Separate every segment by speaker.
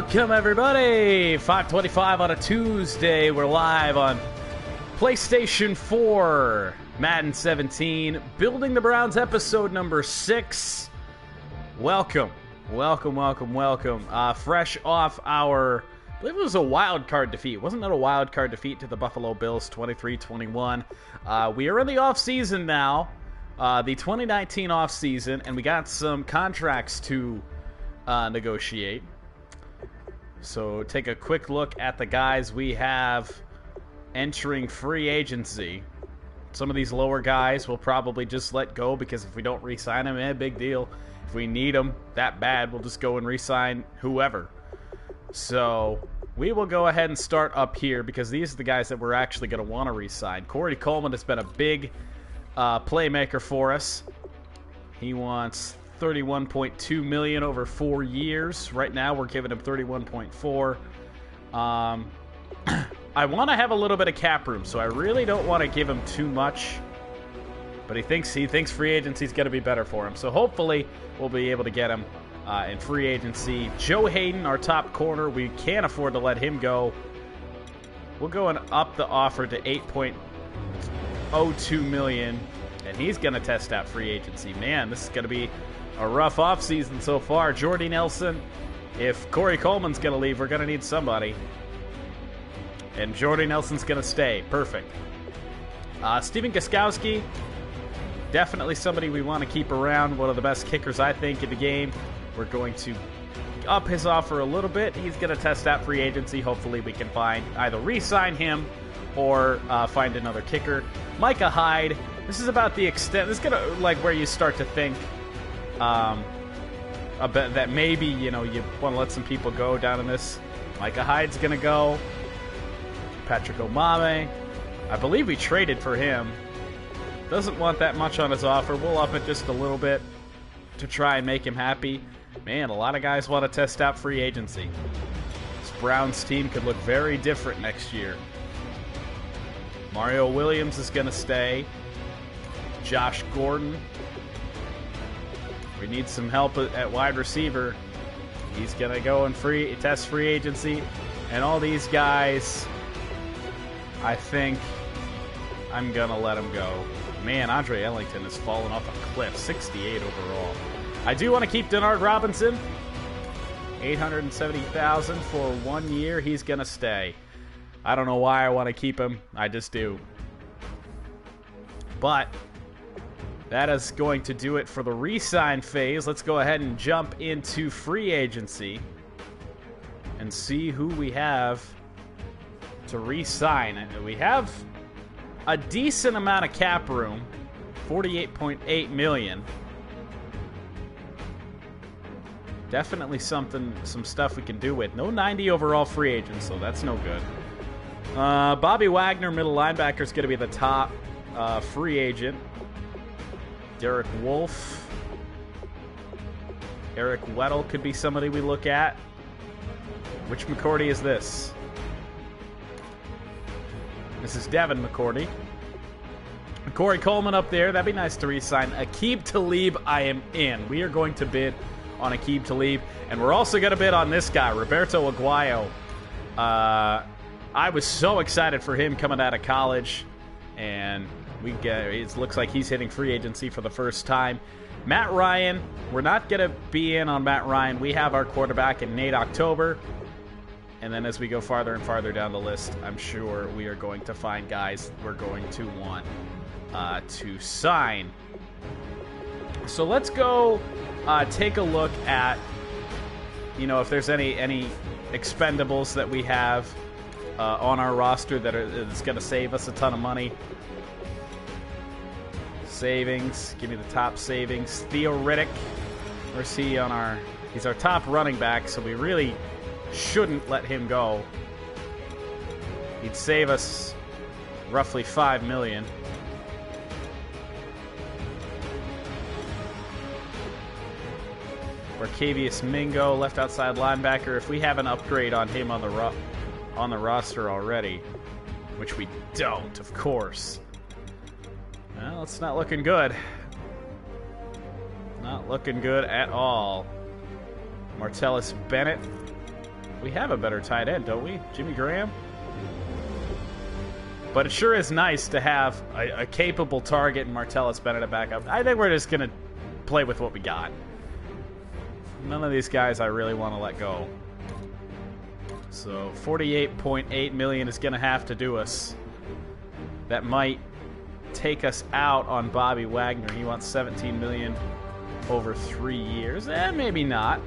Speaker 1: Welcome, everybody! 5:25 on a Tuesday. We're live on PlayStation 4, Madden 17, Building the Browns, episode number 6. Welcome. Fresh off our, I believe it was a wild card defeat. Wasn't it a wild card defeat to the Buffalo Bills, 23-21? We are in the off-season now, the 2019 off-season, and we got some contracts to negotiate. So take a quick look at the guys we have entering free agency. Some of these lower guys we'll probably just let go because if we don't re-sign them, big deal. If we need them that bad, we'll just go and re-sign whoever. So we will go ahead and start up here because these are the guys that we're actually going to want to re-sign. Corey Coleman has been a big playmaker for us. He wants $31.2 million over 4 years. Right now, we're giving him $31.4. I want to have a little bit of cap room, so I really don't want to give him too much. But he thinks free agency is going to be better for him. So hopefully, we'll be able to get him in free agency. Joe Hayden, our top corner, we can't afford to let him go. We'll go and up the offer to $8.02 million, and he's going to test out free agency. Man, this is going to be a rough offseason so far. Jordy Nelson, if Corey Coleman's going to leave, we're going to need somebody. And Jordy Nelson's going to stay. Perfect. Steven Gostkowski, definitely somebody we want to keep around. One of the best kickers, I think, in the game. We're going to up his offer a little bit. He's going to test out free agency. Hopefully we can find either re-sign him or find another kicker. Micah Hyde, this is about the extent. This is going to, like, where you start to think that maybe, you want to let some people go down in this. Micah Hyde's going to go. Patrick Omame, I believe we traded for him. Doesn't want that much on his offer. We'll up it just a little bit to try and make him happy. Man, a lot of guys want to test out free agency. This Browns team could look very different next year. Mario Williams is going to stay. Josh Gordon. We need some help at wide receiver. He's going to go and test free agency. And all these guys, I think I'm going to let them go. Man, Andre Ellington has fallen off a cliff. 68 overall. I do want to keep Denard Robinson. $870,000 for 1 year. He's going to stay. I don't know why I want to keep him. I just do. But that is going to do it for the re-sign phase. Let's go ahead and jump into free agency and see who we have to re-sign. We have a decent amount of cap room, $48.8 million. Definitely some stuff we can do with. No 90 overall free agents, so that's no good. Bobby Wagner, middle linebacker, is going to be the top free agent. Derek Wolfe. Eric Weddle could be somebody we look at. Which McCourty is this? This is Devin McCourty. Corey Coleman up there. That'd be nice to re-sign. Aqib Talib, I am in. We are going to bid on Aqib Talib. And we're also going to bid on this guy, Roberto Aguayo. I was so excited for him coming out of college. And it looks like he's hitting free agency for the first time. Matt Ryan, we're not going to be in on Matt Ryan. We have our quarterback in Nate October. And then as we go farther and farther down the list, I'm sure we are going to find guys we're going to want to sign. So let's go take a look at, if there's any expendables that we have on our roster that's going to save us a ton of money. Savings. Give me the top savings. Theo Riddick. Where's he on our... He's our top running back, so we really shouldn't let him go. He'd save us roughly $5 million. Barcavius Mingo, left outside linebacker. If we have an upgrade on him on the roster already, which we don't, of course. Well, it's not looking good. Not looking good at all. Martellus Bennett. We have a better tight end, don't we? Jimmy Graham? But it sure is nice to have a capable target and Martellus Bennett at backup. I think we're just going to play with what we got. None of these guys I really want to let go. So 48.8 million is going to have to do us. That might take us out on Bobby Wagner. He wants 17 million over 3 years. Maybe not.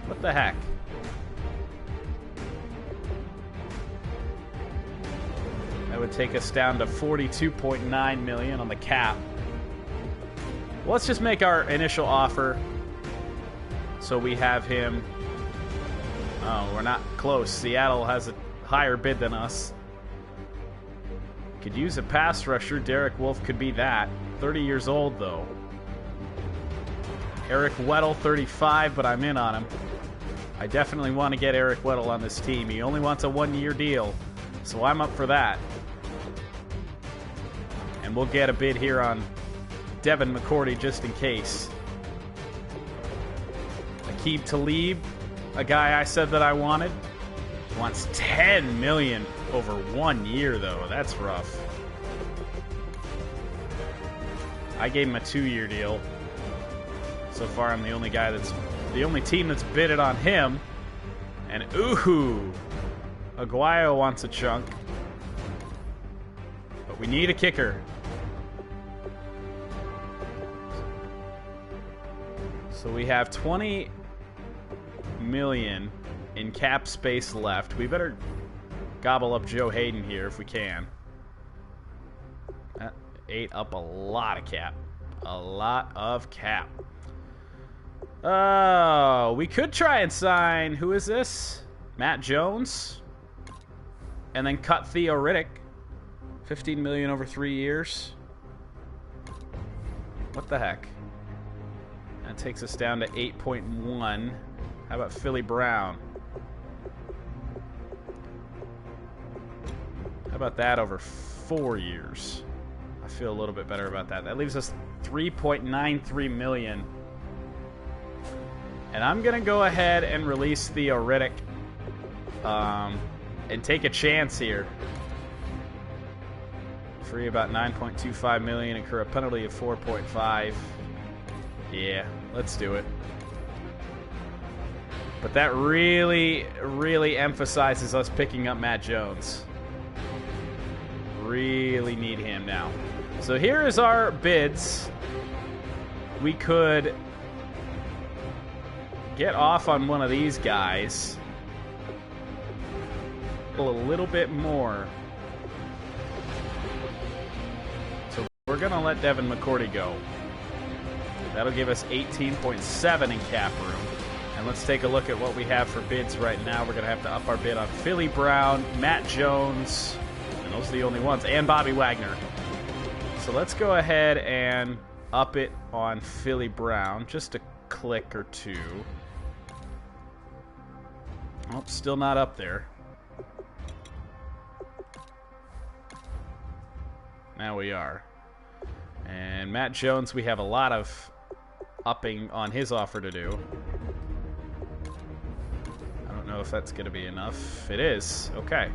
Speaker 1: What the heck? That would take us down to 42.9 million on the cap. Let's just make our initial offer so we have him. Oh, we're not close. Seattle has a higher bid than us. Could use a pass rusher. Derek Wolfe could be that. 30 years old, though. Eric Weddle, 35, but I'm in on him. I definitely want to get Eric Weddle on this team. He only wants a one-year deal, so I'm up for that. And we'll get a bid here on Devin McCourty just in case. Aqib Talib, a guy I said that I wanted, wants 10 million over 1 year, though. That's rough. I gave him a 2-year deal. So far, I'm the only team that's bidded on him. And ooh, Aguayo wants a chunk. But we need a kicker. So we have 20 million in cap space left. We better gobble up Joe Hayden here if we can. That ate up a lot of cap. A lot of cap. Oh, we could try and sign, who is this? Matt Jones. And then cut Theo Riddick. 15 million over 3 years. What the heck? That takes us down to 8.1. How about Philly Brown? How about that over 4 years? I feel a little bit better about that. That leaves us 3.93 million. And I'm going to go ahead and release Theo Riddick and take a chance here. Free about 9.25 million, incur a penalty of 4.5. Yeah, let's do it. But that really, really emphasizes us picking up Matt Jones. Really need him now. So here is our bids. We could get off on one of these guys. A little bit more. So we're going to let Devin McCourty go. That'll give us 18.7 in cap room. And let's take a look at what we have for bids right now. We're going to have to up our bid on Philly Brown, Matt Jones, and those are the only ones, and Bobby Wagner. So let's go ahead and up it on Philly Brown, just a click or two. Oh, still not up there. Now we are. And Matt Jones, we have a lot of upping on his offer to do. I don't know if that's going to be enough. It is. Okay.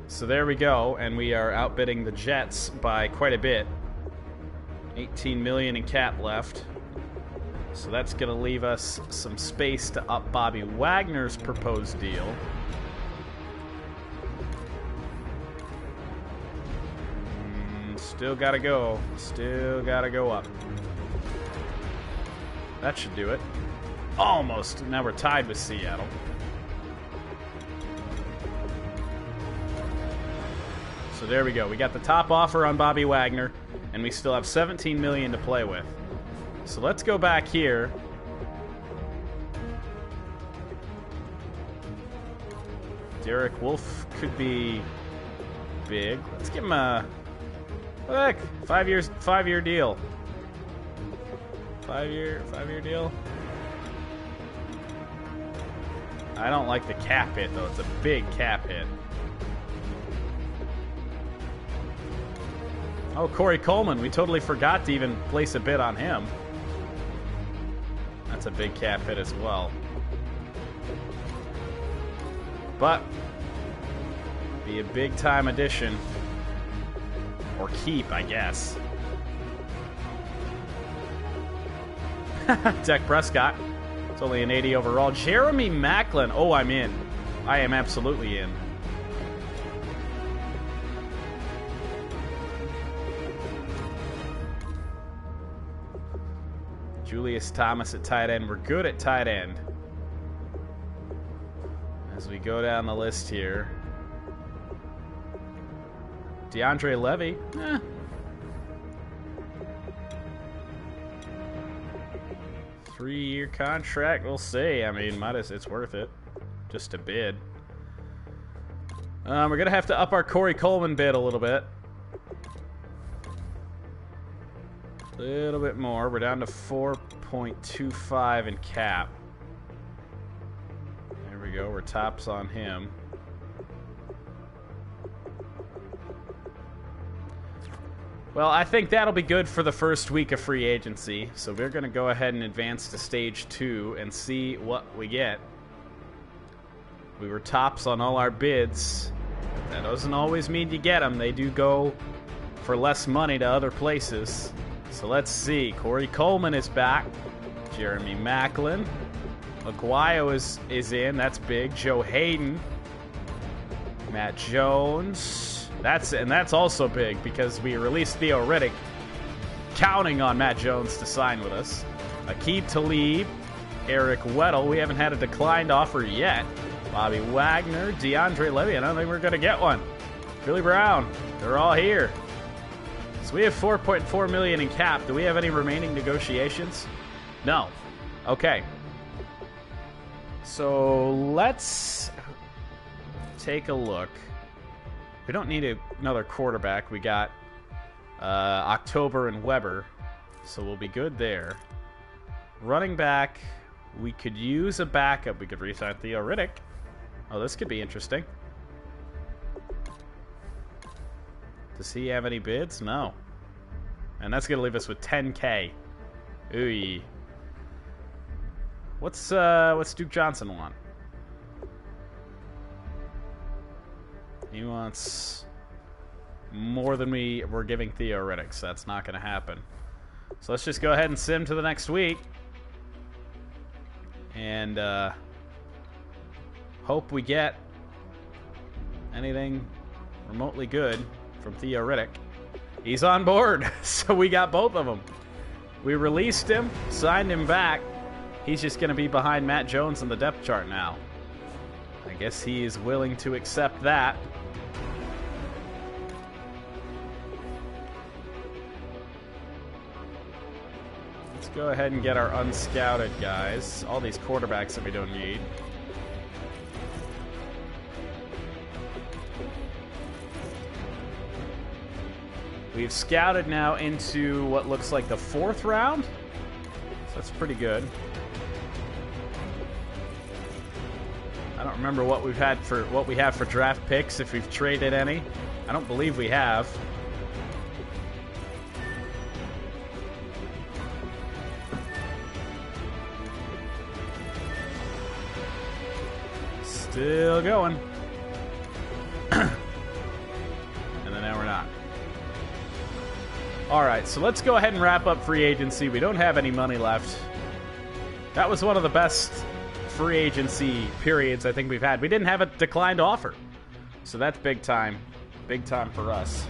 Speaker 1: So there we go, and we are outbidding the Jets by quite a bit. 18 million in cap left. So that's going to leave us some space to up Bobby Wagner's proposed deal. Still got to go. Still got to go up. That should do it. Almost. Now we're tied with Seattle. So there we go. We got the top offer on Bobby Wagner, and we still have 17 million to play with. So let's go back here. Derek Wolfe could be big. Let's give him a look. 5 years, 5-year deal. 5-year deal. I don't like the cap hit though. It's a big cap hit. Oh, Corey Coleman. We totally forgot to even place a bid on him. That's a big cap hit as well. but be a big-time addition. Or keep, I guess. Dak Prescott. It's only an 80 overall. Jeremy Maclin. Oh, I'm in. I am absolutely in. Julius Thomas at tight end. We're good at tight end. As we go down the list here. DeAndre Levy. 3-year contract. We'll see. I mean, it's worth it. Just a bid. We're going to have to up our Corey Coleman bid a little bit. A little bit more. We're down to 4.25 in cap. There we go. We're tops on him. Well, I think that'll be good for the first week of free agency. So we're going to go ahead and advance to stage 2 and see what we get. We were tops on all our bids. That doesn't always mean you get them. They do go for less money to other places. So let's see. Corey Coleman is back. Jeremy Maclin. Aguayo is in. That's big. Joe Hayden. Matt Jones. That's also big because we released Theo Riddick, counting on Matt Jones to sign with us. Aqib Talib. Eric Weddle. We haven't had a declined offer yet. Bobby Wagner. DeAndre Levy. I don't think we're going to get one. Billy Brown. They're all here. So we have $4.4 million in cap. Do we have any remaining negotiations? No. Okay. So let's take a look. We don't need another quarterback. We got October and Weber, so we'll be good there. Running back, we could use a backup. We could re-sign Theo Riddick. Oh, this could be interesting. Does he have any bids? No. And that's going to leave us with $10K. Ooh. What's Duke Johnson want? He wants more than we were giving Theo Riddick, so that's not going to happen. So let's just go ahead and sim to the next week. And hope we get anything remotely good from Theo Riddick. He's on board, so we got both of them. We released him, signed him back. He's just going to be behind Matt Jones in the depth chart now. I guess he is willing to accept that. Let's go ahead and get our unscouted guys. All these quarterbacks that we don't need. We've scouted now into what looks like the 4th round. So that's pretty good. I don't remember what we have for draft picks, if we've traded any. I don't believe we have. Still going. And then now we're not. Alright, so let's go ahead and wrap up free agency. We don't have any money left. That was one of the best free agency periods I think we've had. We didn't have a declined offer. So that's big time. Big time for us.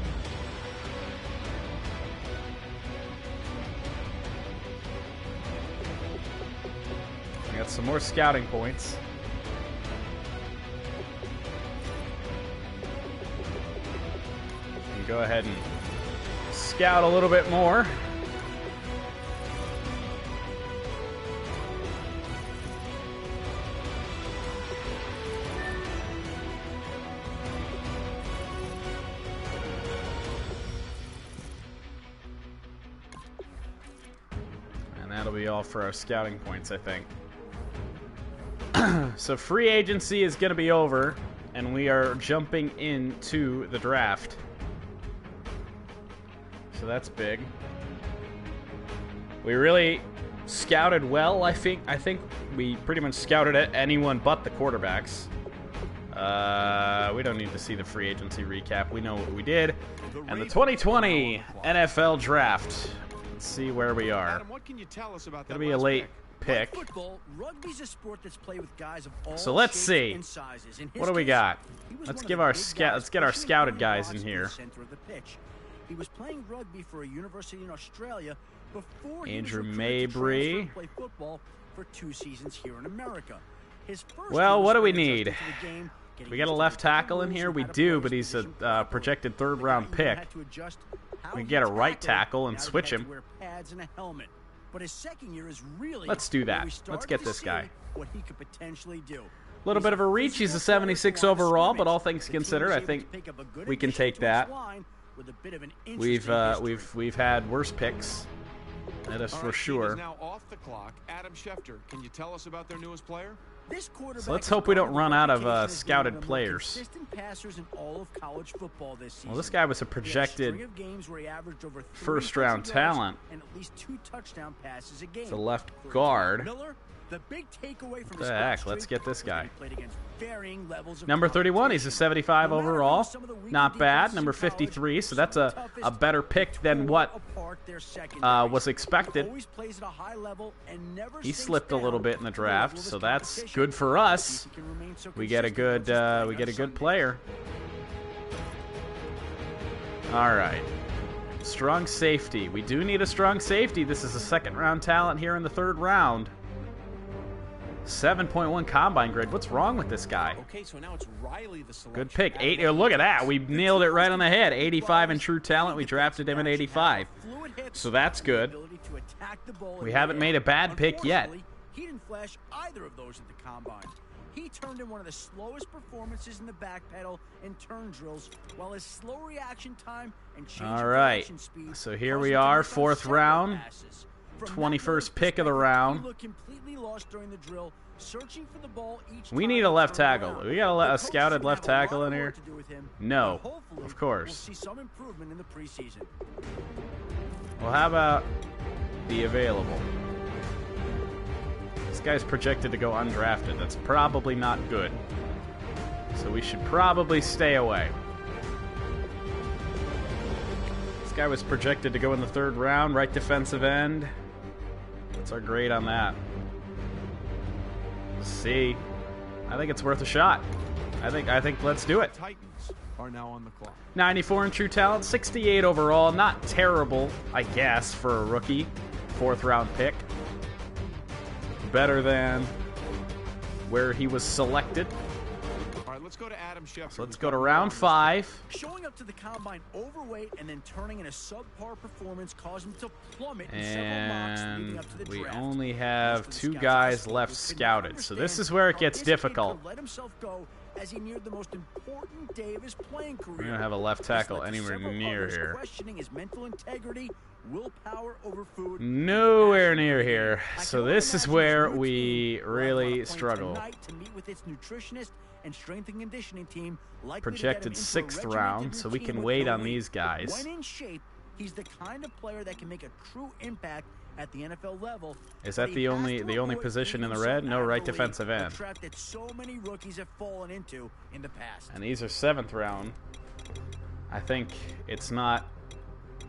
Speaker 1: We got some more scouting points. We can go ahead and scout a little bit more. And that'll be all for our scouting points, I think. So free agency is going to be over, and we are jumping into the draft. So that's big. We really scouted well, I think. I think we pretty much scouted at anyone but the quarterbacks. We don't need to see the free agency recap. We know what we did. And the 2020 NFL Draft. Let's see where we are.
Speaker 2: Adam, what can you tell us about
Speaker 1: Gonna be a late pick. So let's see. What do we got? Let's give our let's get our scouted guys in here.
Speaker 3: He was playing rugby for a university in Australia before
Speaker 1: Andrew
Speaker 3: he was
Speaker 1: Mabry.
Speaker 3: to play football for 2 seasons here in America. His first
Speaker 1: Well, what do we
Speaker 3: year was
Speaker 1: need?
Speaker 3: adjusting to the game, getting
Speaker 1: We got a
Speaker 3: used to
Speaker 1: left
Speaker 3: the
Speaker 1: tackle in
Speaker 3: rules
Speaker 1: here.
Speaker 3: and
Speaker 1: We
Speaker 3: how to
Speaker 1: do,
Speaker 3: play
Speaker 1: but he's
Speaker 3: position
Speaker 1: a projected third-round
Speaker 3: He even
Speaker 1: pick.
Speaker 3: had to adjust how
Speaker 1: We
Speaker 3: he
Speaker 1: get a right
Speaker 3: tackled.
Speaker 1: tackle and
Speaker 3: Now he
Speaker 1: switch
Speaker 3: had to
Speaker 1: him.
Speaker 3: wear pads and a helmet. But his second year is really
Speaker 1: Let's do
Speaker 3: where
Speaker 1: that.
Speaker 3: we
Speaker 1: Let's
Speaker 3: started
Speaker 1: get
Speaker 3: to
Speaker 1: this
Speaker 3: see
Speaker 1: guy.
Speaker 3: what he could potentially do.
Speaker 1: A little bit of a reach. He's a 76 overall, but all things considered, I think we can take that. We've had worse picks. That is for sure.
Speaker 2: Now off the clock. Adam Schefter, can you tell us about their newest player?
Speaker 1: So let's hope we don't run out of scouted players. Well, this guy was a projected first-round talent. It's a left guard.
Speaker 3: The big takeaway from
Speaker 1: What the heck? Let's get this guy.
Speaker 3: Number
Speaker 1: Number 31, he's a 75 overall. Not bad. Number 53, so that's a better pick than what was expected. He slipped a little bit in the draft, so that's good for us. We get a good player. All right. Strong safety. We do need a strong safety. This is a second-round talent here in the third round. 7.1 combine grade. What's wrong with this guy?
Speaker 4: Okay, so now it's Riley the selection.
Speaker 1: Good pick. Look at that. We nailed it right on the head. 85 in true talent. We drafted him at 85. So that's good. We haven't made a bad pick yet.
Speaker 3: He didn't flash either of those at the combine. He turned in one of the slowest performances in the back pedal and turn drills, while his slow reaction time and change
Speaker 1: All
Speaker 3: of
Speaker 1: right.
Speaker 3: direction speed
Speaker 1: So here
Speaker 3: caused
Speaker 1: we
Speaker 3: him to
Speaker 1: are,
Speaker 3: miss on
Speaker 1: fourth
Speaker 3: several
Speaker 1: round.
Speaker 3: passes. From
Speaker 1: 21st
Speaker 3: that
Speaker 1: pick of the
Speaker 3: perspective,
Speaker 1: round.
Speaker 3: he looked completely lost during the drill, searching for the ball each
Speaker 1: We
Speaker 3: time
Speaker 1: need
Speaker 3: he
Speaker 1: a left
Speaker 3: turned
Speaker 1: tackle.
Speaker 3: around.
Speaker 1: We got
Speaker 3: The
Speaker 1: a
Speaker 3: coaches
Speaker 1: scouted
Speaker 3: will
Speaker 1: left
Speaker 3: have a lot
Speaker 1: tackle in
Speaker 3: of
Speaker 1: here?
Speaker 3: work to do with him,
Speaker 1: No,
Speaker 3: but hopefully
Speaker 1: of course.
Speaker 3: we'll see some improvement in the preseason.
Speaker 1: Well, how about the available? This guy's projected to go undrafted. That's probably not good. So we should probably stay away. This guy was projected to go in the third round, right defensive end. What's our grade on that? C. I think it's worth a shot. I think let's do it.
Speaker 2: Titans are now on the clock.
Speaker 1: 94 in true talent, 68 overall. Not terrible, I guess, for a rookie. Fourth round pick. Better than where he was selected.
Speaker 2: All right, let's go to Adam Schefter.
Speaker 1: So let's go to round 5.
Speaker 3: Showing up to the combine overweight and then turning in a subpar performance caused him to plummet in several mocks leading
Speaker 1: And
Speaker 3: up to the
Speaker 1: we
Speaker 3: draft.
Speaker 1: only
Speaker 3: As
Speaker 1: have
Speaker 3: for the
Speaker 1: 2
Speaker 3: scouts,
Speaker 1: guys
Speaker 3: the
Speaker 1: left
Speaker 3: scouts couldn't
Speaker 1: scouted. So this
Speaker 3: understand
Speaker 1: is where it
Speaker 3: how
Speaker 1: gets
Speaker 3: this kid
Speaker 1: difficult.
Speaker 3: could let himself go as he neared the most important day of his playing career.
Speaker 1: We don't have a left
Speaker 3: This
Speaker 1: tackle
Speaker 3: led to
Speaker 1: anywhere
Speaker 3: several
Speaker 1: near
Speaker 3: others
Speaker 1: here.
Speaker 3: questioning his mental integrity, willpower over food.
Speaker 1: Nowhere near here.
Speaker 3: I
Speaker 1: So
Speaker 3: can only
Speaker 1: this is
Speaker 3: imagine
Speaker 1: where
Speaker 3: his new
Speaker 1: we
Speaker 3: team will have on a
Speaker 1: really
Speaker 3: plane
Speaker 1: struggle.
Speaker 3: tonight to meet with its nutritionist and strength and conditioning team, likely to get him
Speaker 1: Projected
Speaker 3: into a
Speaker 1: 6th
Speaker 3: regimented
Speaker 1: round, so we
Speaker 3: routine
Speaker 1: can
Speaker 3: with
Speaker 1: wait
Speaker 3: no
Speaker 1: on
Speaker 3: weight.
Speaker 1: these guys.
Speaker 3: When in shape, he's the kind of player that can make a true impact at the NFL level.
Speaker 1: Is
Speaker 3: but
Speaker 1: that
Speaker 3: he
Speaker 1: the
Speaker 3: has
Speaker 1: only
Speaker 3: to avoid
Speaker 1: position in the
Speaker 3: getting
Speaker 1: red? No
Speaker 3: himself
Speaker 1: right
Speaker 3: out of the league,
Speaker 1: defensive
Speaker 3: a
Speaker 1: end.
Speaker 3: trap that so many rookies have fallen into in the past.
Speaker 1: And these are 7th round. I think it's not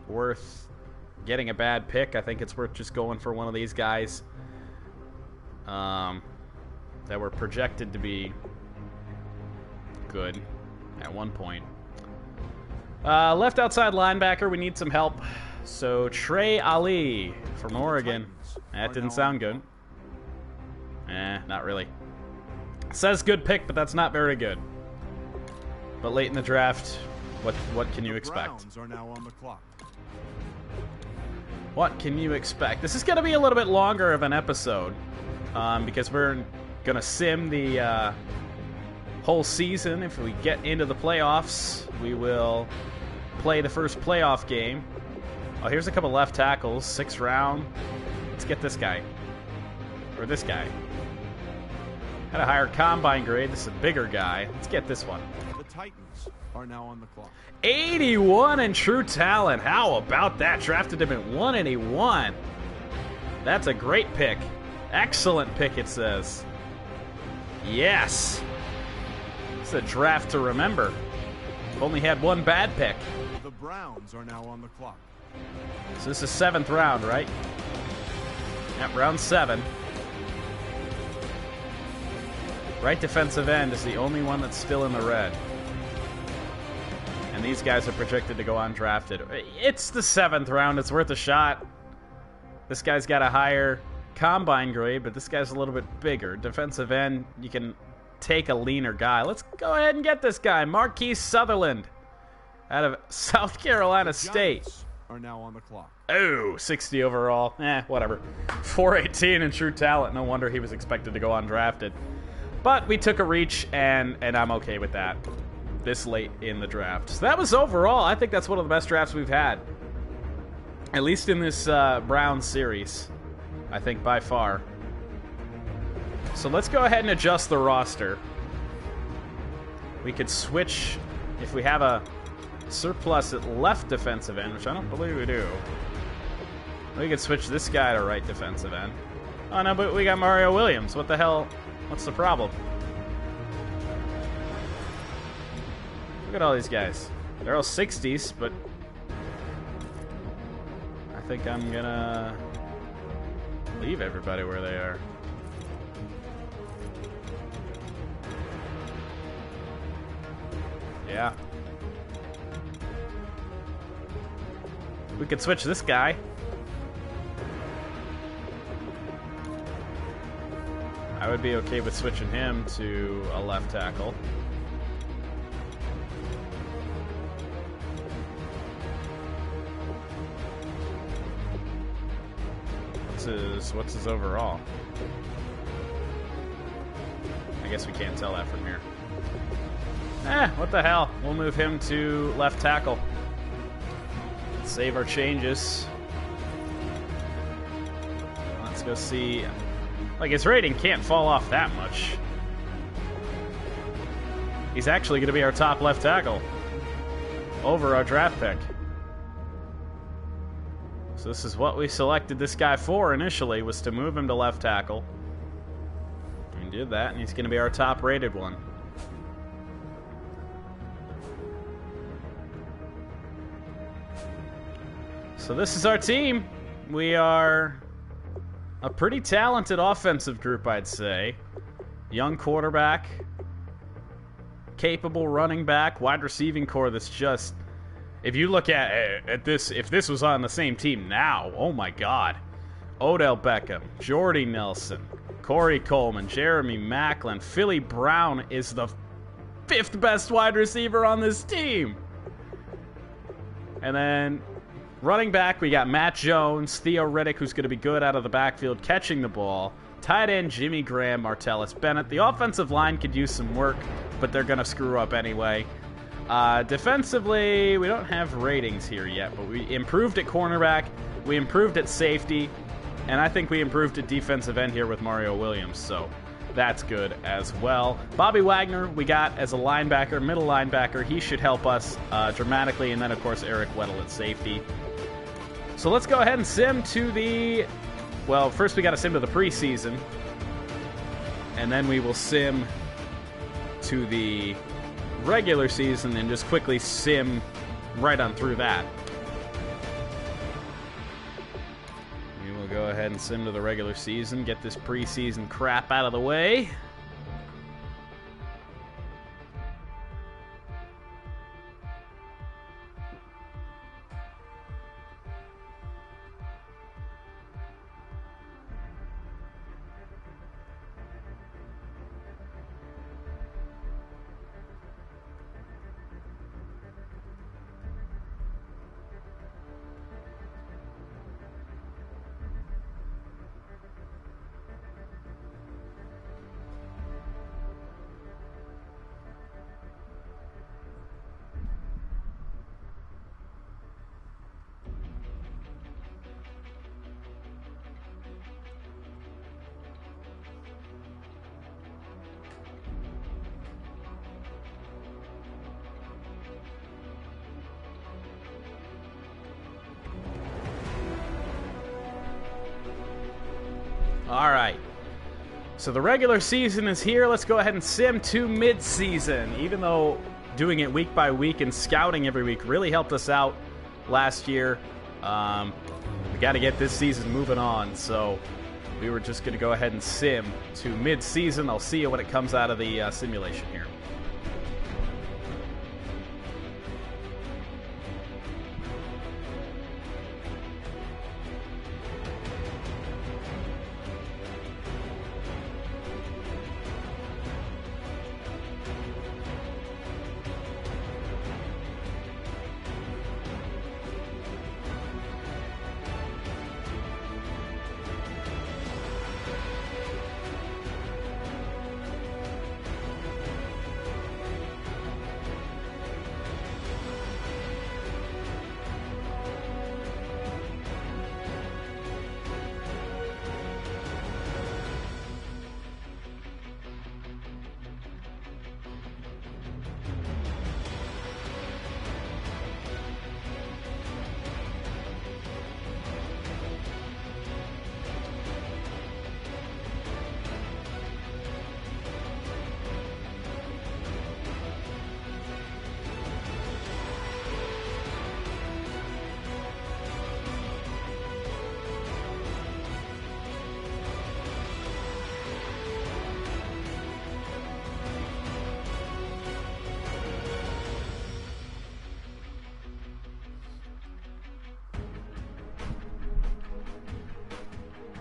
Speaker 1: worth getting a bad pick. I think it's worth just going for one of these guys that were projected to be good at one point. Left outside linebacker, we need some help. So Trey Ali from Oregon. That didn't sound good. Not really. Says good pick, but that's not very good. But late in the draft, what can you expect?
Speaker 2: Browns are now on the clock.
Speaker 1: What can you expect? This is going to be a little bit longer of an episode because we're going to sim the whole season. If we get into the playoffs, we will play the first playoff game. Oh, here's a couple left tackles. 6th round. Let's get this guy. Or this guy. Had a higher combine grade. This is a bigger guy. Let's get this one.
Speaker 2: The Titans are now on the clock.
Speaker 1: 81 in true talent. How about that? Drafted him at 181. That's a great pick. Excellent pick, it says. Yes. It's a draft to remember. Only had one bad pick.
Speaker 2: The Browns are now on the clock.
Speaker 1: So this is 7th round, right? Yep, round 7. Right defensive end is the only one that's still in the red. And these guys are projected to go undrafted. It's the 7th round. It's worth a shot. This guy's got a higher combine grade, but this guy's a little bit bigger. Defensive end, you can take a leaner guy. Let's go ahead and get this guy. Marquise Sutherland out of South Carolina State.
Speaker 2: Are now on the clock.
Speaker 1: Oh, 60 overall. Whatever. 418 in true talent. No wonder he was expected to go undrafted. But we took a reach, and I'm okay with that this late in the draft. So that was overall. I think that's one of the best drafts we've had. At least in this Browns series. I think by far. So let's go ahead and adjust the roster. We could switch if we have a surplus at left defensive end, which I don't believe we do. We could switch this guy to right defensive end. Oh no, but we got Mario Williams. What the hell? What's the problem? Look at all these guys. They're all 60s, but I think I'm gonna leave everybody where they are. Yeah. We could switch this guy. I would be okay with switching him to a left tackle. What's his overall? I guess we can't tell that from here. What the hell? We'll move him to left tackle. Save our changes. Let's go see. Like, his rating can't fall off that much. He's actually going to be our top left tackle over our draft pick. So this is what we selected this guy for initially, was to move him to left tackle. We did that, and he's going to be our top rated one. So this is our team. We are a pretty talented offensive group, I'd say. Young quarterback, capable running back, wide receiving core that's just... If you look at this, if this was on the same team now, oh my God. Odell Beckham, Jordy Nelson, Corey Coleman, Jeremy Maclin, Philly Brown is the 5th best wide receiver on this team. And then running back, we got Matt Jones, Theo Riddick, who's going to be good out of the backfield catching the ball. Tight end, Jimmy Graham, Martellus Bennett. The offensive line could use some work, but they're going to screw up anyway. Defensively, we don't have ratings here yet, but we improved at cornerback, we improved at safety, and I think we improved at defensive end here with Mario Williams, so that's good as well. Bobby Wagner, we got as a linebacker, middle linebacker. He should help us dramatically, and then, of course, Eric Weddle at safety. So let's go ahead and sim to the... Well, first we got to sim to the preseason, and then we will sim to the regular season and just quickly sim right on through that. We will go ahead and sim to the regular season, get this preseason crap out of the way. All right. So the regular season is here. Let's go ahead and sim to mid-season. Even though doing it week by week and scouting every week really helped us out last year, we got to get this season moving on. So we were just going to go ahead and sim to mid-season. I'll see you when it comes out of the simulation here.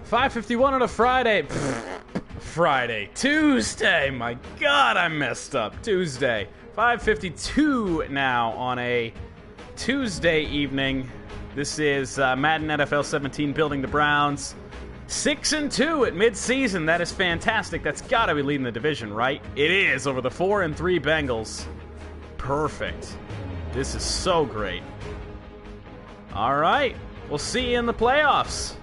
Speaker 1: $5:51 on a Friday. Tuesday. My God, I messed up. Tuesday. 5:52 now on a Tuesday evening. This is Madden NFL 17 building the Browns. 6-2 at midseason. That is fantastic. That's got to be leading the division, right? It is over the 4-3 Bengals. Perfect. This is so great. All right. We'll see you in the playoffs.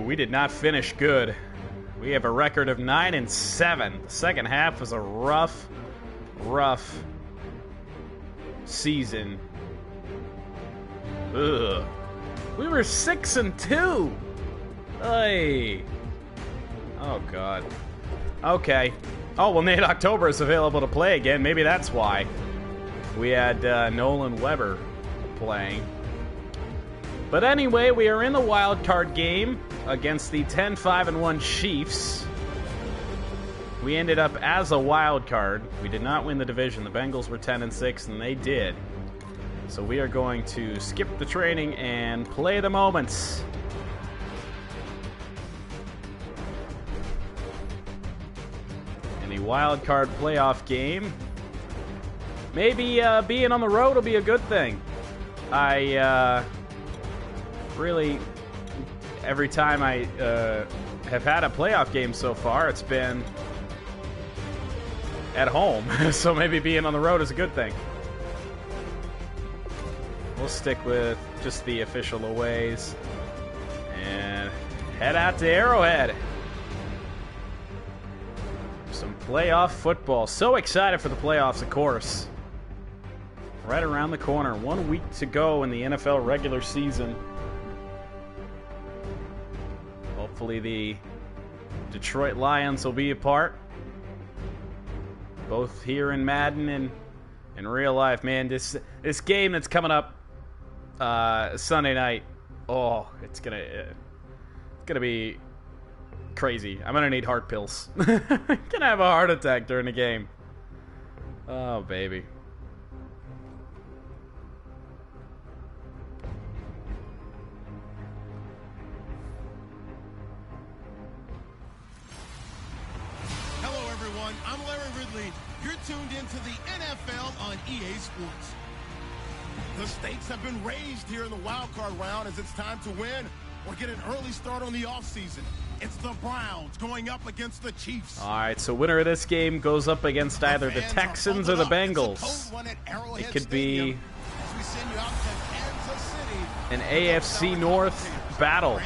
Speaker 1: We did not finish good. We have a record of 9-7. The second half was a rough season. Ugh. We were 6-2. Hey. Oh God. Okay. Oh well, Nate October is available to play again. Maybe that's why. We had Nolan Weber playing. But anyway, we are in the wild card game against the 10-5-1 Chiefs. We ended up as a wild card. We did not win the division. The Bengals were 10-6, and they did. So we are going to skip the training and play the moments. In the wild card playoff game, maybe being on the road will be a good thing. really, every time I have had a playoff game so far, it's been at home. So maybe being on the road is a good thing. We'll stick with just the official aways and head out to Arrowhead. Some playoff football. So excited for the playoffs, of course. Right around the corner. 1 week to go in the NFL regular season. Hopefully the Detroit Lions will be a part. Both here in Madden and in real life. Man, this game that's coming up Sunday night. Oh, it's gonna be crazy. I'm gonna need heart pills. I'm gonna have a heart attack during the game. Oh, baby.
Speaker 5: Hello, everyone. I'm Larry Ridley. You're tuned into the NFL on EA Sports. The stakes have been raised here in the wild card round as it's time to win or get an early start on the offseason. It's the Browns going up against the Chiefs.
Speaker 1: All right, so winner of this game goes up against either the Texans or the Bengals. It could be an AFC North battle.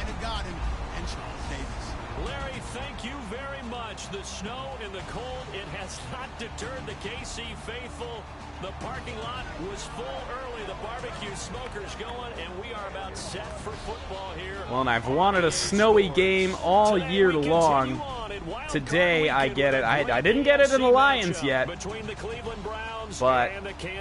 Speaker 6: Larry, thank you very much. The snow and the cold, it has not deterred the KC faithful. The parking lot was full early. The barbecue smokers going, and we are about set for football here.
Speaker 1: Well, and I've wanted a snowy game all year long. Today I get it. I didn't get it in the Lions yet, but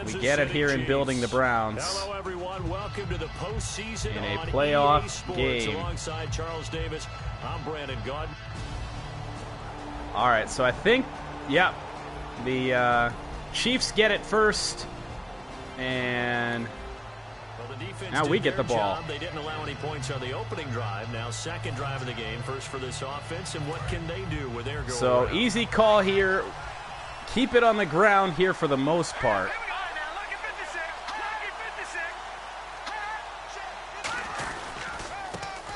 Speaker 1: we get it here in Building the Browns.
Speaker 6: Hello, everyone. Welcome to the postseason
Speaker 1: in a
Speaker 6: on
Speaker 1: playoff
Speaker 6: EA Sports.
Speaker 1: game.
Speaker 6: Alongside Charles Davis, I'm Brandon Gaudin.
Speaker 1: All right, so I think, yeah, the Chiefs get it first, and now we get the ball.
Speaker 6: They didn't allow any points on the opening drive. Now second drive of the game, first for this offense, and what can they do with their goal?
Speaker 1: So easy call here. Keep it on the ground here for the most part.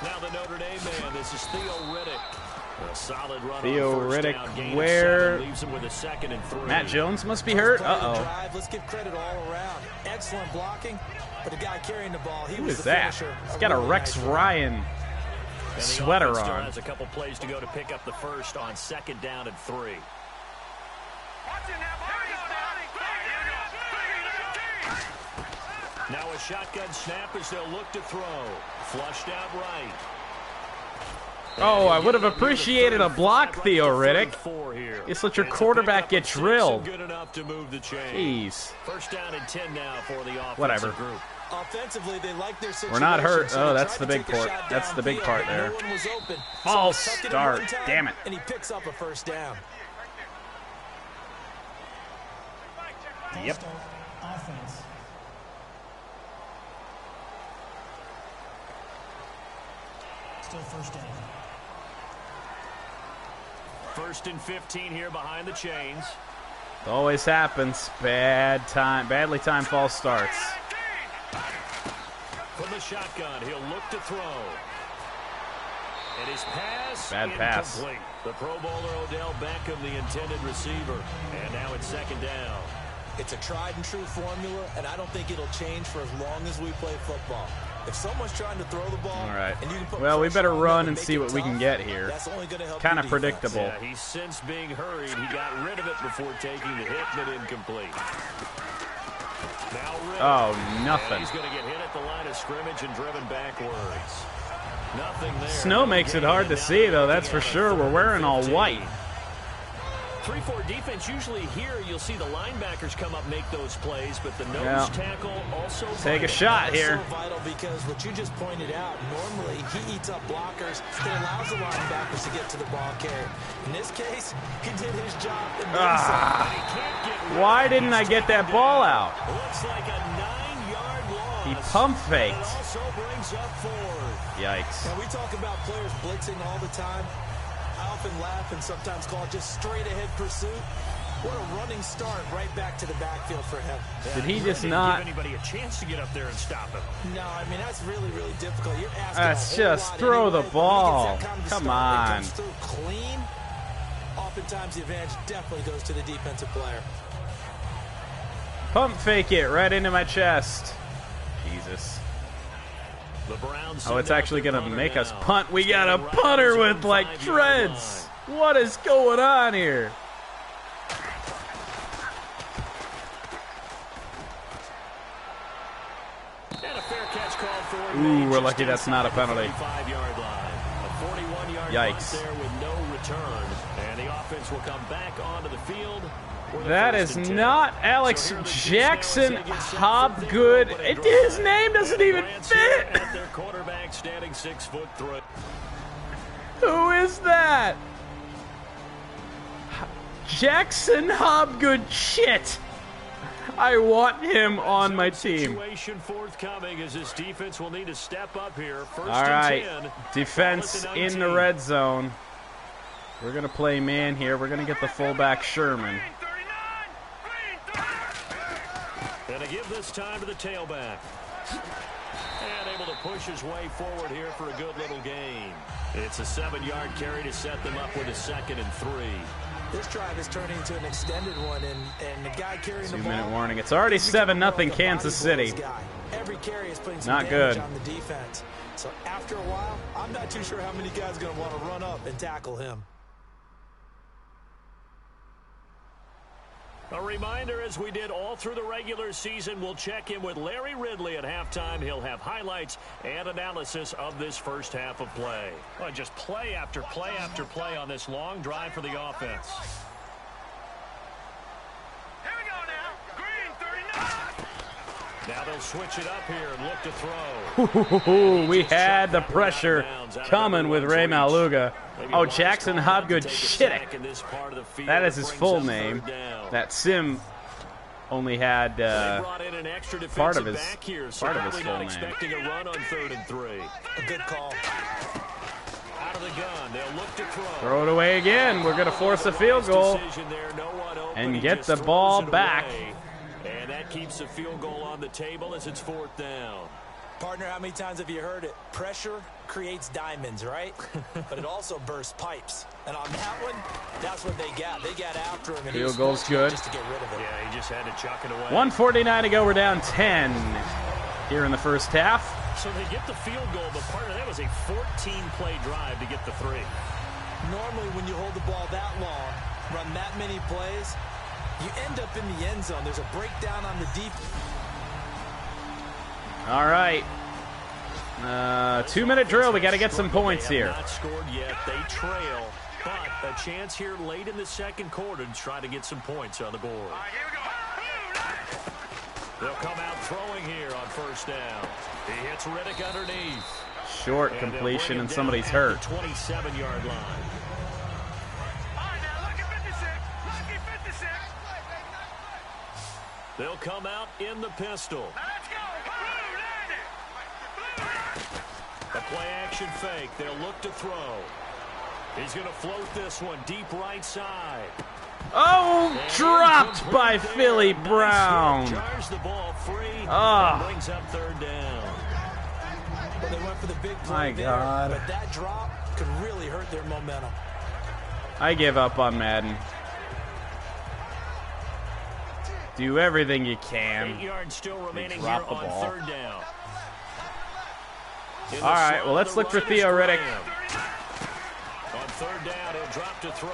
Speaker 6: Now the Notre Dame man, this is Theo Riddick. A solid run
Speaker 1: Theo
Speaker 6: on first
Speaker 1: Riddick,
Speaker 6: down,
Speaker 1: where
Speaker 6: leaves him with a 2nd and 3.
Speaker 1: Matt Jones must be hurt. Uh-oh.
Speaker 7: Let's give credit all around. Excellent blocking, but the guy carrying the ball,
Speaker 1: Who is that? He's got a Rex Ryan sweater on.
Speaker 6: Has a couple plays to go to pick up the first on 2nd down and 3. Now a shotgun snap as they'll look to throw. Flushed out right.
Speaker 1: Oh, I would have appreciated a block, Theo Riddick. Just let your quarterback get drilled. Jeez.
Speaker 6: First down and 10 now for the offensive
Speaker 1: Whatever.
Speaker 6: group.
Speaker 7: Offensively, they like their situation.
Speaker 1: We're not hurt.
Speaker 7: So
Speaker 1: Oh, that's the big part. That's the big part there. False start. Damn it.
Speaker 7: And he picks up a first down.
Speaker 1: Yep.
Speaker 8: Offense. Still first down.
Speaker 6: 1st and 15 here behind the chains.
Speaker 1: It always happens. Badly timed false starts.
Speaker 6: From the shotgun, he'll look to throw. And his pass
Speaker 1: Bad pass.
Speaker 6: incomplete. The Pro Bowler Odell Beckham, the intended receiver. And now it's 2nd down.
Speaker 7: It's a tried and true formula, and I don't think it'll change for as long as we play football. If someone's trying to throw the ball,
Speaker 1: All right.
Speaker 7: and you can put
Speaker 1: Well, we better
Speaker 7: pressure on
Speaker 1: run
Speaker 7: them
Speaker 1: and
Speaker 7: make
Speaker 1: see
Speaker 7: it
Speaker 1: what we can
Speaker 7: tough,
Speaker 1: get here.
Speaker 7: that's only gonna help
Speaker 1: Kind
Speaker 7: your
Speaker 1: of
Speaker 7: defense.
Speaker 1: predictable.
Speaker 6: Yeah, he's since being hurried. He got rid of it before taking the hit, but incomplete. Now Riddick.
Speaker 1: Oh, nothing.
Speaker 6: And he's going to get hit at the line of scrimmage and driven backwards. Nothing there.
Speaker 1: Snow makes it hard to see, though, that's for sure. We're wearing all white.
Speaker 6: 3-4 defense, usually here you'll see the linebackers come up, make those plays, but the nose tackle also
Speaker 1: Take a
Speaker 6: vital.
Speaker 1: shot here.
Speaker 7: So vital because what you just pointed out, normally he eats up blockers. It allows the linebackers to get to the ball carrier. In this case, he did his job. And
Speaker 1: Why didn't I get that ball out?
Speaker 6: Looks like a 9-yard loss.
Speaker 1: He pump faked.
Speaker 6: Also brings up 4th.
Speaker 1: Yikes.
Speaker 7: Now, we talk about players blitzing all the time. I often laugh and sometimes call it just straight-ahead pursuit. What a running start right back to the backfield for him.
Speaker 1: Did he just
Speaker 6: Didn't
Speaker 1: not?
Speaker 6: give anybody a chance to get up there and stop him.
Speaker 7: No, I mean, that's really, really difficult. You're asking
Speaker 1: Let's
Speaker 7: a whole
Speaker 1: just
Speaker 7: lot
Speaker 1: throw the
Speaker 7: anyway, but when he
Speaker 1: ball.
Speaker 7: gets that kind of
Speaker 1: Come
Speaker 7: start that
Speaker 1: on.
Speaker 7: comes through clean, oftentimes the advantage definitely goes to the defensive player.
Speaker 1: Pump fake it right into my chest. Jesus.
Speaker 6: The Browns
Speaker 1: Oh, it's
Speaker 6: send out
Speaker 1: actually
Speaker 6: their
Speaker 1: going to
Speaker 6: punter
Speaker 1: make us
Speaker 6: now.
Speaker 1: punt. We got a
Speaker 6: Standing right
Speaker 1: punter
Speaker 6: on his
Speaker 1: with
Speaker 6: own
Speaker 1: like
Speaker 6: 5-yard
Speaker 1: dreads.
Speaker 6: line.
Speaker 1: What is going on here?
Speaker 6: And a fair catch called for.
Speaker 1: Ooh, we're lucky that's not a penalty.
Speaker 6: 5-yard line. A 41-yard
Speaker 1: Yikes.
Speaker 6: punt there with no return. And the offense will come back onto the field. for the
Speaker 1: That
Speaker 6: first
Speaker 1: is
Speaker 6: and 10.
Speaker 1: not Alex
Speaker 6: So here are the Chiefs
Speaker 1: Jackson
Speaker 6: now as they get set for
Speaker 1: Hobgood.
Speaker 6: field goal, but a drive.
Speaker 1: His name doesn't even
Speaker 6: Lance here
Speaker 1: fit.
Speaker 6: at their quarterback, standing 6'3".
Speaker 1: Who is that? Jackson Hobgood. Shit. I want him on my team.
Speaker 6: Situation forthcoming as this defense will need to step up here. First
Speaker 1: All right.
Speaker 6: and 10.
Speaker 1: Defense
Speaker 6: Ball at the
Speaker 1: in the
Speaker 6: 19.
Speaker 1: red zone. We're going to play man here. We're going to get the fullback Sherman.
Speaker 6: And to give this time to the tailback. And able to push his way forward here for a good little gain. It's a 7-yard carry to set them up with a 2nd and 3.
Speaker 7: This drive is turning into an extended one, and the guy carrying the ball.
Speaker 1: 2-minute warning. It's already 7-0 Kansas City.
Speaker 7: Every carry is putting some
Speaker 1: Not
Speaker 7: damage
Speaker 1: good.
Speaker 7: on the defense. So after a while, I'm not too sure how many guys are going to want to run up and tackle him.
Speaker 6: A reminder, as we did all through the regular season, we'll check in with Larry Ridley at halftime. He'll have highlights and analysis of this first half of play. Well, just play after play after play on this long drive for the offense.
Speaker 5: Here we go now. Green 39.
Speaker 6: Now they'll switch it up here and look to throw.
Speaker 1: Ooh, we had the pressure coming with Ray Maluga. Oh, Jackson Hobgood Shittick. That is his full name. That Sim only had part of his full name.
Speaker 6: Expecting a run on 3rd and 3.
Speaker 7: A good call.
Speaker 6: Out of the gun, they'll look to throw.
Speaker 1: Throw it away again. We're going to force a field goal and get the ball back.
Speaker 6: And that keeps the field goal on the table as it's 4th down.
Speaker 7: Partner, how many times have you heard it? Pressure creates diamonds, right? But it also bursts pipes. And on that one, that's what they got. They got after him. And he
Speaker 1: Field
Speaker 7: was
Speaker 1: goal's good.
Speaker 7: just to get rid of it.
Speaker 6: Yeah, he just had to chuck it away.
Speaker 1: 1:49 to go. We're down 10 here in the first half.
Speaker 6: So they get the field goal, but partner, that was a 14-play drive to get the 3.
Speaker 7: Normally, when you hold the ball that long, run that many plays, you end up in the end zone. There's a breakdown on the defense.
Speaker 1: All right. 2-minute drill. We got to get some points
Speaker 6: They
Speaker 1: here.
Speaker 6: have not scored yet. They trail, but a chance here late in the second quarter to try to get some points on the board. They'll come out throwing here on 1st down. He hits Riddick underneath.
Speaker 1: Short
Speaker 6: And they'll
Speaker 1: completion
Speaker 6: bring him
Speaker 1: and
Speaker 6: down
Speaker 1: somebody's
Speaker 6: at
Speaker 1: hurt.
Speaker 6: the 27-yard line. They'll come out in the pistol. A play-action fake. They'll look to throw. He's going to float this one deep right side.
Speaker 1: Oh,
Speaker 6: And
Speaker 1: dropped
Speaker 6: incomplete
Speaker 1: by
Speaker 6: there.
Speaker 1: Philly
Speaker 6: Nice
Speaker 1: Brown.
Speaker 6: hit. Jars the ball free.
Speaker 1: Ah.
Speaker 6: And brings up 3rd down.
Speaker 7: Well, they went for the big play
Speaker 1: My
Speaker 7: there,
Speaker 1: God.
Speaker 7: but that drop could really hurt their momentum.
Speaker 1: I give up on Madden. Do everything you
Speaker 6: 8
Speaker 1: can.
Speaker 6: yards still remaining here
Speaker 1: drop the
Speaker 6: on
Speaker 1: ball.
Speaker 6: 3rd down. In the
Speaker 1: All right,
Speaker 6: slot,
Speaker 1: well, let's
Speaker 6: the
Speaker 1: look for
Speaker 6: running is
Speaker 1: Theo Riddick.
Speaker 6: Graham. On 3rd down, he'll drop to throw.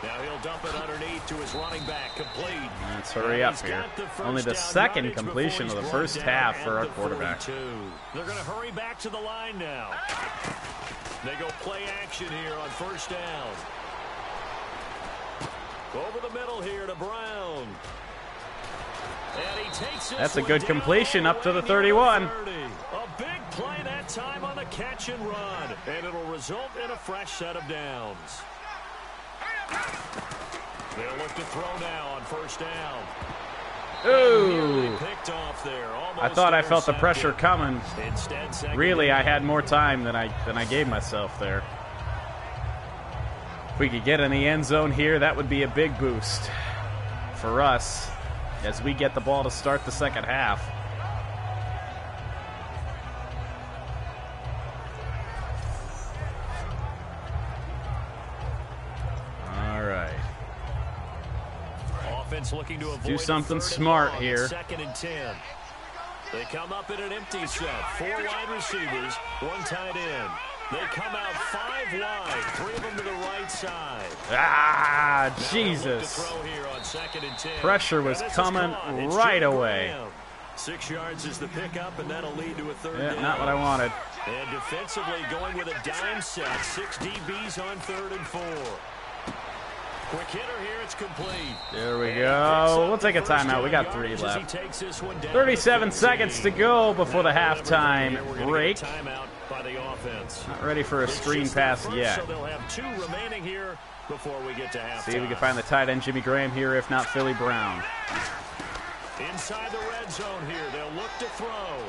Speaker 6: Now he'll dump it underneath to his running back, complete.
Speaker 1: Let's hurry up here. Only the second completion of the first half for our quarterback.
Speaker 6: They're going to hurry back to the line now. They go play action here on 1st down. Over the middle here to Brown. And he takes this
Speaker 1: That's a
Speaker 6: one
Speaker 1: good
Speaker 6: down
Speaker 1: completion up to the
Speaker 6: right
Speaker 1: 31.
Speaker 6: near the 30. A big play that time on the catch and run. And it'll result in a fresh set of downs. They'll look to throw now on 1st down.
Speaker 1: Ooh.
Speaker 6: Picked off there.
Speaker 1: I thought I felt the pressure coming.
Speaker 6: Instead, second
Speaker 1: Really,
Speaker 6: down.
Speaker 1: I had more time than I gave myself there. If we could get in the end zone here, that would be a big boost for us as we get the ball to start the second half. All right.
Speaker 6: Offense looking to avoid
Speaker 1: do something smart here.
Speaker 6: 2nd and 10. They come up in an empty set. 4 wide receivers, 1 tight end. They come out 5 wide, 3 of them to the right side.
Speaker 1: Ah,
Speaker 6: Now
Speaker 1: Jesus.
Speaker 6: to throw here on 2nd and 10.
Speaker 1: Pressure was coming right away.
Speaker 6: 6 yards is the pickup, and that'll lead to a 3rd down.
Speaker 1: Not what I wanted.
Speaker 6: And defensively going with a dime set. 6 DBs on 3rd and 4. Quick hitter here, it's complete.
Speaker 1: There we go. We'll take a timeout. We got 3 left. 37 seconds to go before the halftime break. Not ready for a screen pass yet.
Speaker 6: So they'll have 2 remaining here before we get to halftime.
Speaker 1: See if we can find the tight end Jimmy Graham here, if not Philly Brown.
Speaker 6: Inside the red zone here, they'll look to throw.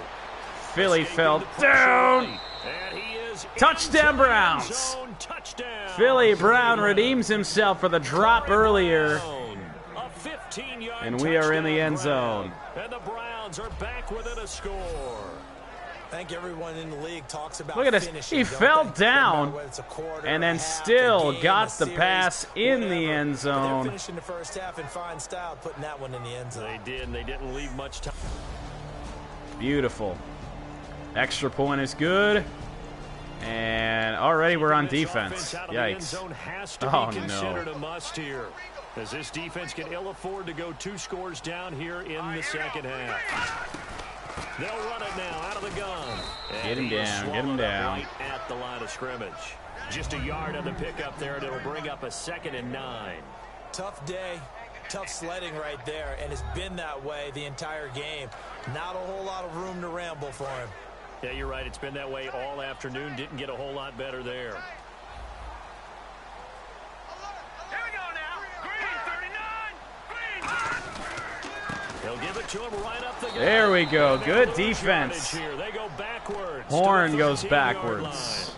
Speaker 1: Philly fell down.
Speaker 6: And he is
Speaker 1: Touchdown Browns.
Speaker 6: Touchdown.
Speaker 1: Philly Brown redeems himself for the drop earlier. And we are in the end zone.
Speaker 6: And the Browns are back within a score.
Speaker 7: I think everyone in the league talks about
Speaker 1: Look at this. He fell down and then still got the pass in the end
Speaker 7: They're
Speaker 1: zone.
Speaker 7: finishing the first half in fine style, putting that one in the end zone.
Speaker 6: They did, and they didn't leave much time.
Speaker 1: Beautiful. Extra point is good. And already we're on defense. Yikes. Oh, no.
Speaker 6: A must here, as this defense can ill afford to go 2 scores down here in the second half. They'll run it now out of the gun.
Speaker 1: Get him down, get him down.
Speaker 6: Right at the line of scrimmage. Just a yard on the pickup there, and it'll bring up a 2nd and 9.
Speaker 7: Tough day, tough sledding right there, and it's been that way the entire game. Not a whole lot of room to ramble for him.
Speaker 6: Yeah, you're right. It's been that way all afternoon. Didn't get a whole lot better there.
Speaker 9: Here we go now. Green, 39. Green.
Speaker 6: They'll give it to him right up the gut.
Speaker 1: There we go. Good defense.
Speaker 6: Here. They go backwards.
Speaker 1: Horn goes backwards.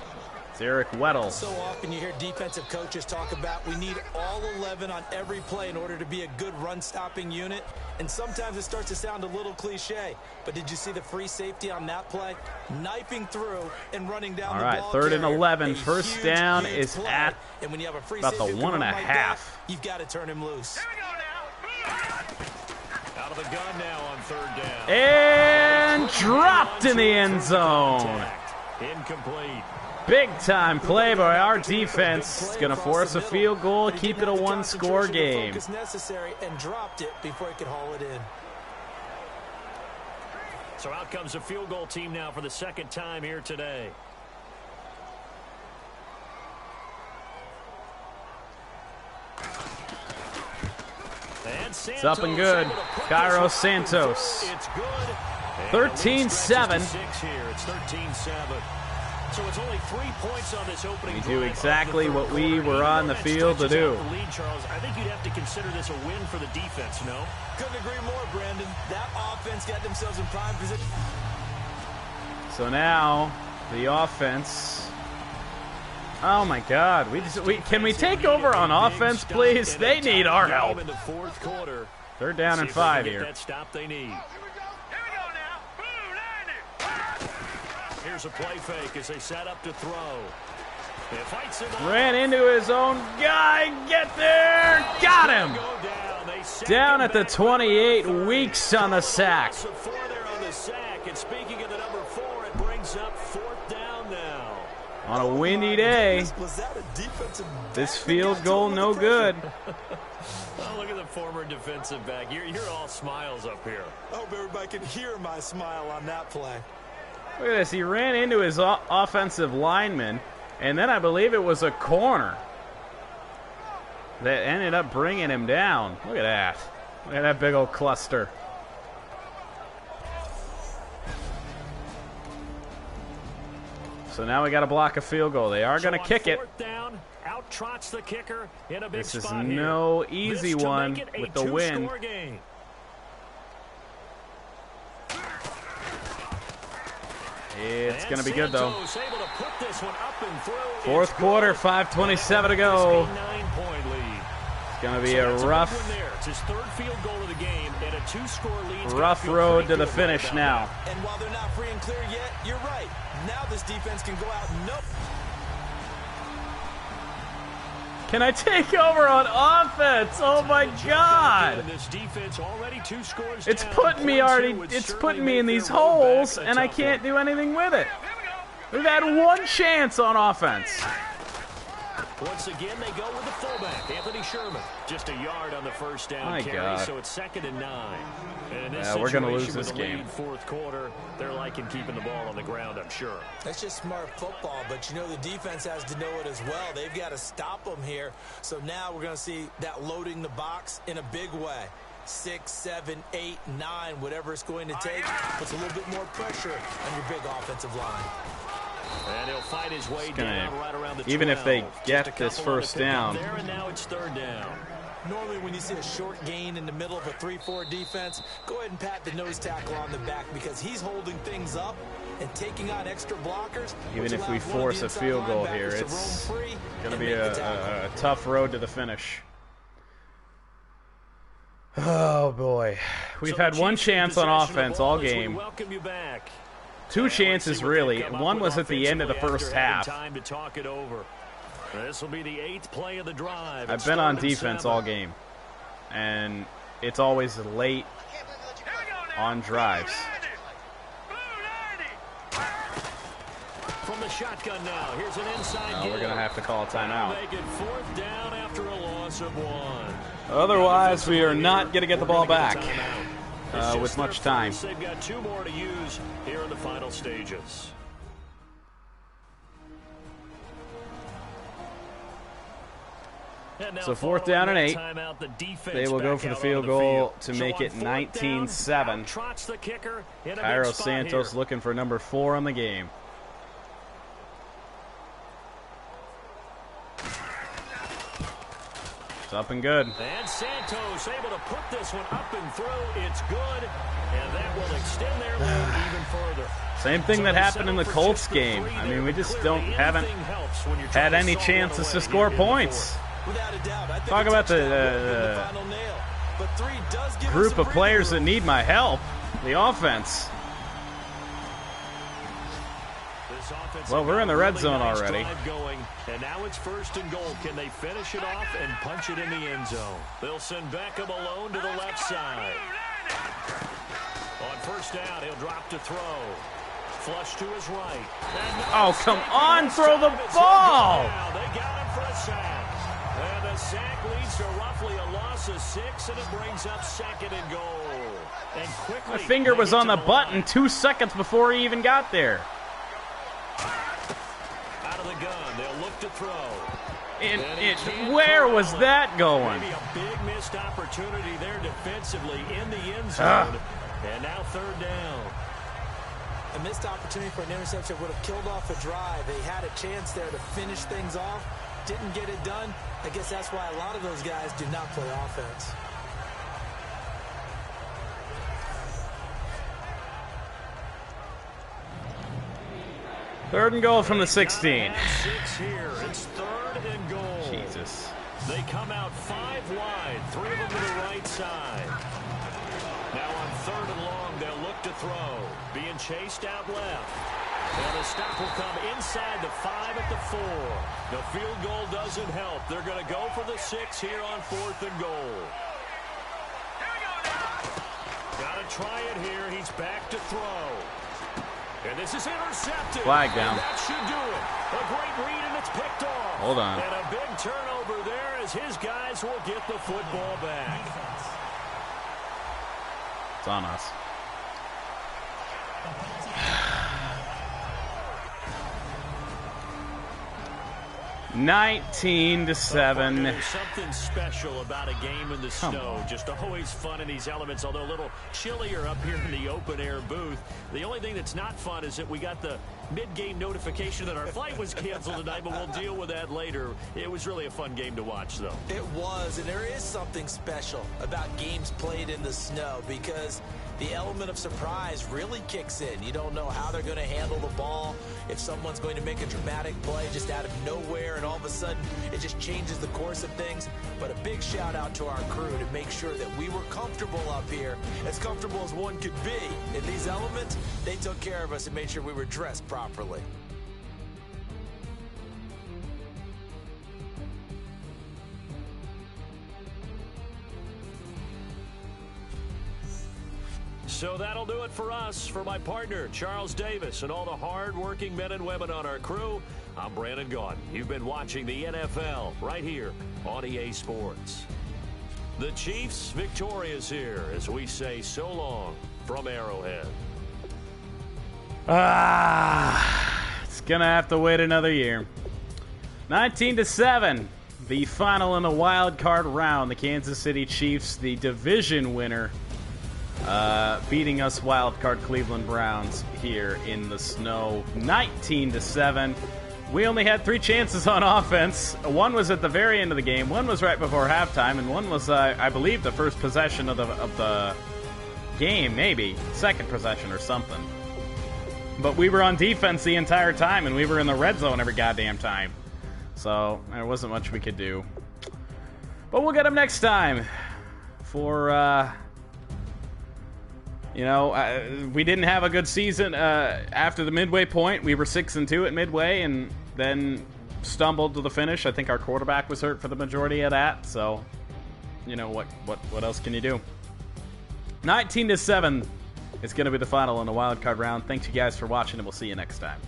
Speaker 1: It's Eric Weddle.
Speaker 7: So often you hear defensive coaches talk about we need all 11 on every play in order to be a good run-stopping unit. And sometimes it starts to sound a little cliche. But did you see the free safety on that play? Knifing through and running down the ball.
Speaker 1: All right, 3rd and 11.
Speaker 7: A
Speaker 1: First
Speaker 7: huge,
Speaker 1: down
Speaker 7: huge
Speaker 1: is
Speaker 7: play.
Speaker 1: at
Speaker 7: and when you have a free
Speaker 1: about the
Speaker 7: safety
Speaker 1: 1.5.
Speaker 7: like that, you've got to turn him loose.
Speaker 9: Here we go now.
Speaker 6: Out of the gun now on 3rd down.
Speaker 1: And dropped in the end zone.
Speaker 6: Incomplete.
Speaker 1: Big time play by our defense. It's going to force a field goal, keep it a 1-score game.
Speaker 7: Necessary and dropped it before he could haul it in.
Speaker 6: So out comes the field goal team now for the 2nd time here today.
Speaker 1: It's up and good. Kairos Santos.
Speaker 6: It's good.
Speaker 1: 13-7.
Speaker 6: It's 13-7. So it's only 3 points on this opening.
Speaker 1: We do exactly what we were on the field to do.
Speaker 6: Lead, Charles. I think you'd have to consider this a win for the defense, no?
Speaker 7: Couldn't agree more, Brandon. That offense got themselves in prime position.
Speaker 1: So now the offense. Oh my God! Can we take over on offense, please? They need our help. 3rd down and 5 here.
Speaker 6: That stop they need. Here's a play fake as they set up to throw.
Speaker 1: Ran into his own guy. Get there. Got him. Down at the 28. Weeks on the sack.
Speaker 6: And speaking of the number 4, it brings up 4th down now.
Speaker 1: On a windy day. This field goal no good.
Speaker 6: Oh, look at the former defensive back. You're all smiles up here.
Speaker 7: I hope everybody can hear my smile on that play.
Speaker 1: Look at this. He ran into his offensive lineman, and then I believe it was a corner that ended up bringing him down. Look at that. Look at that big old cluster. So now we got to block a field goal. They are going to kick it.
Speaker 6: Down, out trots the kicker in a big
Speaker 1: this is
Speaker 6: spot
Speaker 1: no
Speaker 6: here.
Speaker 1: easy one with the wind. It's going to be good, though.
Speaker 6: Santos able to put this one up and through.
Speaker 1: Fourth quarter, 5:27 to go.
Speaker 6: 9-point lead.
Speaker 1: It's going to be a rough,
Speaker 6: It's his third field goal of the game and a 2-score lead.
Speaker 1: rough road to the finish now.
Speaker 7: And while they're not free and clear yet, you're right. Now this defense can go out and
Speaker 1: Can I take over on offense? Oh my God!
Speaker 6: This defense already 2 scores
Speaker 1: It's
Speaker 6: down.
Speaker 1: putting me it's putting me in these holes, and I can't do anything with it. We've had one chance on offense.
Speaker 6: Once again, they go with the fullback, Anthony Sherman. Just a yard on the first down
Speaker 1: My
Speaker 6: carry,
Speaker 1: God.
Speaker 6: so it's 2nd and 9. And in this
Speaker 1: Yeah, we're gonna lose
Speaker 6: situation with
Speaker 1: this
Speaker 6: the
Speaker 1: game.
Speaker 6: lead fourth quarter, they're liking keeping the ball on the ground, I'm sure.
Speaker 7: That's just smart football, but you know the defense has to know it as well. They've got to stop them here. So now we're going to see that loading the box in a big way. 6, 7, 8, 9, whatever it's going to take, puts a little bit more pressure on your big offensive line.
Speaker 6: And he'll fight his way down right around the 12.
Speaker 1: Even if they get this first down.
Speaker 6: There, and now it's 3rd down.
Speaker 7: Normally when you see a short gain in the middle of a 3-4 defense, go ahead and pat the nose tackle on the back because he's holding things up and taking on extra blockers.
Speaker 1: Even if we force a field goal here, it's going to be a tough road to the finish. Oh, boy. We've had one chance on offense all game.
Speaker 6: Welcome you back.
Speaker 1: 2 chances, really. One was at the end of the first half.
Speaker 6: Time to talk it over. This will be the 8th play of the drive.
Speaker 1: I've been on defense all game, and it's always late on drives.
Speaker 6: From the shotgun now, here's an inside
Speaker 1: We're going to have to call a timeout.
Speaker 6: Make it 4th down after a loss of 1.
Speaker 1: Otherwise, we are not going to get the ball back with much time.
Speaker 6: They've got 2 more to use here in the final stages.
Speaker 1: So 4th down and 8. They will go for the field goal to make it 19-7. Cairo Santos looking for number 4 on the game. It's up and good.
Speaker 6: And Santos able to put this one up and through. It's good, and that will extend their lead even further.
Speaker 1: Same thing that happened in the Colts game. I mean, we just haven't had any chances to score points. Talk about the group of players that need my help. The offense. Well, we're in the red zone already.
Speaker 6: And now it's 1st and goal. Can they finish it off and punch it in the end zone? They'll send Beckham alone to the left side. On 1st down, he'll drop to throw. Flush to his right.
Speaker 1: Oh, come on, throw the ball!
Speaker 6: They got him for a sack. And the sack leads to roughly a loss of 6, and it brings up 2nd and goal. And quickly,
Speaker 1: my finger was on the button 2 seconds before he even got there.
Speaker 6: Out of the gun, they'll look to throw.
Speaker 1: Where was that going?
Speaker 6: Maybe a big missed opportunity there defensively in the end zone. And now 3rd down.
Speaker 7: A missed opportunity for an interception would have killed off a drive. They had a chance there to finish things off. Didn't get it done. I guess that's why a lot of those guys do not play offense.
Speaker 1: Third and goal from the 16.
Speaker 6: 6 here. It's 3rd and goal.
Speaker 1: Jesus.
Speaker 6: They come out 5 wide, 3 of them to the right side. Now on 3rd and long, they'll look to throw. Being chased out left. And the stop will come inside the 5 at the 4. The field goal doesn't help. They're going to go for the 6 here on 4th and goal. Got to try it here. He's back to throw. And this is intercepted.
Speaker 1: Flag down.
Speaker 6: And that should do it. A great read, and it's picked off.
Speaker 1: Hold on.
Speaker 6: And a big turnover there as his guys will get the football back.
Speaker 1: It's on us. 19-7.
Speaker 6: There's something special about a game in the snow. Just always fun in these elements, although a little chillier up here in the open air booth. The only thing that's not fun is that we got the mid-game notification that our flight was canceled tonight, but we'll deal with that later. It was really a fun game to watch, though.
Speaker 7: It was, and there is something special about games played in the snow because the element of surprise really kicks in. You don't know how they're going to handle the ball, if someone's going to make a dramatic play just out of nowhere, and all of a sudden it just changes the course of things. But a big shout out to our crew to make sure that we were comfortable up here, as comfortable as one could be. In these elements, they took care of us and made sure we were dressed properly.
Speaker 6: So that'll do it for us. For my partner, Charles Davis, and all the hard-working men and women on our crew, I'm Brandon Gaudin. You've been watching the NFL right here on EA Sports. The Chiefs victorious here as we say so long from Arrowhead.
Speaker 1: It's going to have to wait another year. 19-7, the final in the wild card round. The Kansas City Chiefs, the division winner, beating us wild card Cleveland Browns here in the snow. 19-7. We only had 3 chances on offense. One was at the very end of the game. One was right before halftime, and one was, I believe, the first possession of the game, maybe second possession or something. But we were on defense the entire time, and we were in the red zone every goddamn time. So there wasn't much we could do. But we'll get them next time. For we didn't have a good season after the midway point. We were 6-2 at midway, and then stumbled to the finish. I think our quarterback was hurt for the majority of that. So, what else can you do? 19-7 is going to be the final in the wild card round. Thanks you guys for watching, and we'll see you next time.